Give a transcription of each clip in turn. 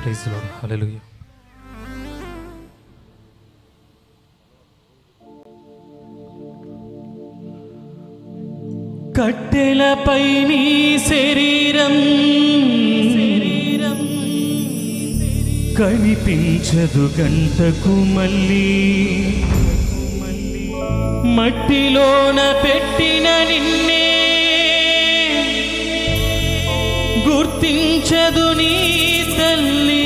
Praise the Lord. Hallelujah. కట్టెలపై నీ శరీరం కనిపించదు గంటకు మళ్ళీ, మట్టిలోన పెట్టిన నిన్నే గుర్తించదు నీ తల్లి.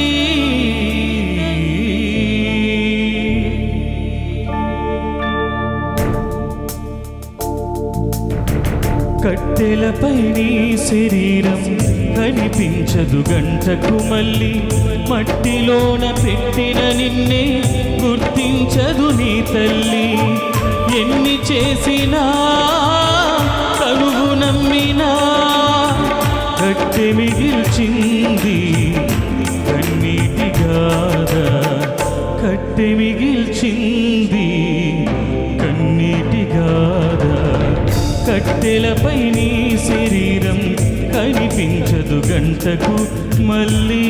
కట్టెలపై నీ శరీరం కనిపించదు గంటకు మళ్ళీ, మట్టిలోన పెట్టిన నిన్నే గుర్తించదు నీ తల్లి. ఎన్ని చేసినా కనువు నమ్మినా కట్టె మిగిల్చింది కన్నీటి గాథ, కట్టె మిగిల్చింది కన్నీటి గాథ. కట్టెలపై నీ శరీరం కనిపించదు గంటకు మళ్ళీ.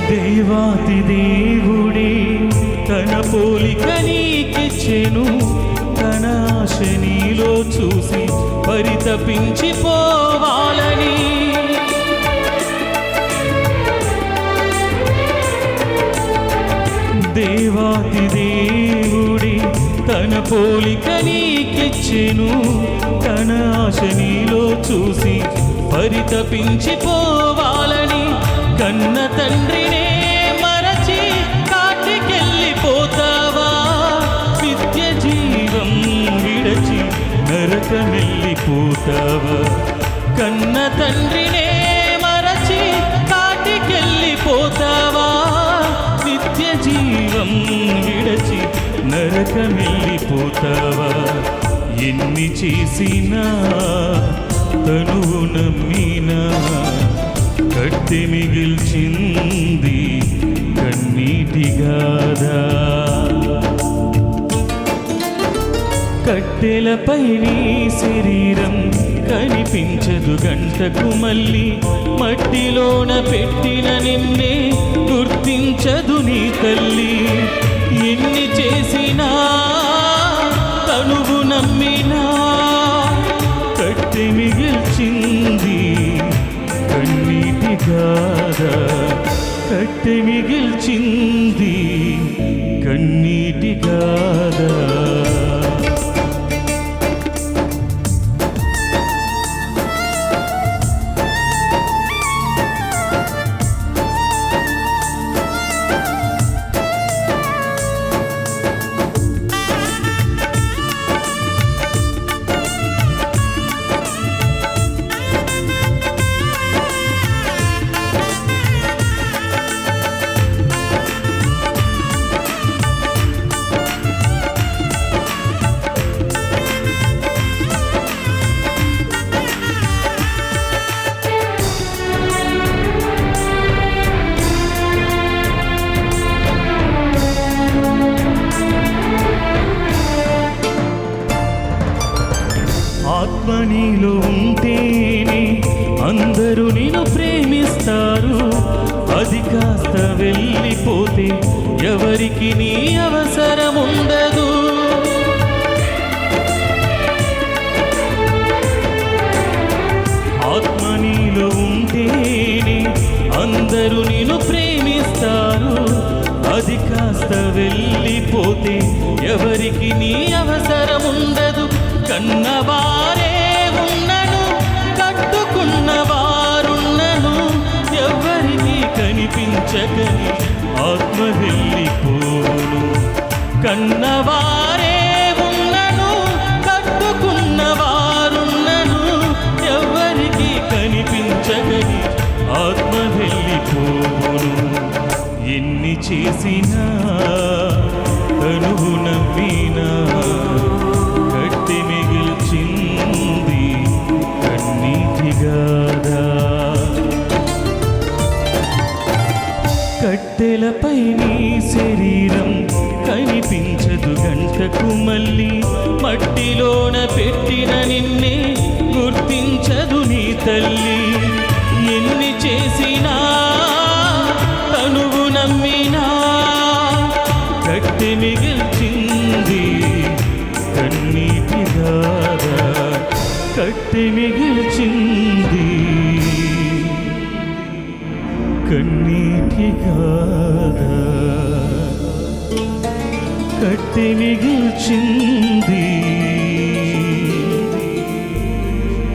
దేవాతి దేవుడే తన పోలిక నీకిచ్చెను, తన ఆశ నీలో చూసి పరితపించిపోవాలని. దేవాతి దేవుడే తన పోలిక నీకిచ్చెను, తన ఆశ నీలో చూసి పరితపించిపోవాలని. కన్న తండ్రినే మరచి కాటికెళ్ళిపోతావా, నిత్య జీవం విడచి నరకమెళ్ళిపోతావా. కన్న తండ్రినే మరచి కాటికెళ్ళిపోతావా, నిత్య జీవం విడచి నరకమెళ్ళిపోతావా. ఎన్ని చేసినా తనువు నమ్మినా కట్టె మిగిల్చింది కన్నీటి గాథ. కట్టెలపై నీ శరీరం కనిపించదు గంటకు మళ్ళీ, మట్టిలోన పెట్టిన నిన్నే గుర్తించదు నీ తల్లి. ఎన్ని చేసినా తనువు నమ్మినా కట్టె మిగిల్చింది కన్నీటి గాథ, కట్టె మిగిల్చింది కన్నీటి గాథ. ఆత్మ నీలో ఉంటేనే అందరూ నిన్ను ప్రేమిస్తారు, అది కాస్త వెళ్ళిపోతే ఎవరికి నీ అవసరం ఉండదు. ఆత్మ నీలో ఉంటేనే అందరూ నిన్ను ప్రేమిస్తారు, అది కాస్త వెళ్ళిపోతే ఎవరికి నీ అవసరం ఉండదు. కన్నవారే ఉన్నను కట్టుకున్నవారున్నను ఎవరికి కనిపించకని ఆత్మ వెళ్ళిపోను. కన్నవారే ఉన్నను కట్టుకున్నవారున్నను చేసినా తనువు నమ్మినా కట్టి మిగిల్చింది కన్నీటిగాదా. కట్టెలపై నీ శరీరం కనిపించదు గంటకు మళ్ళీ, మట్టిలోన పెట్టిన నిన్నే గుర్తించదు నీ తల్లి. ఎన్ని చేసినా తనువు నమ్మినా కట్టి మిగిల్చింది కన్నీటిగాదా. కట్టి మిగిల్చింది కన్నీటిగాదా. కట్టి మిగిల్చింది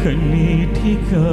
కన్నీటిగాదా.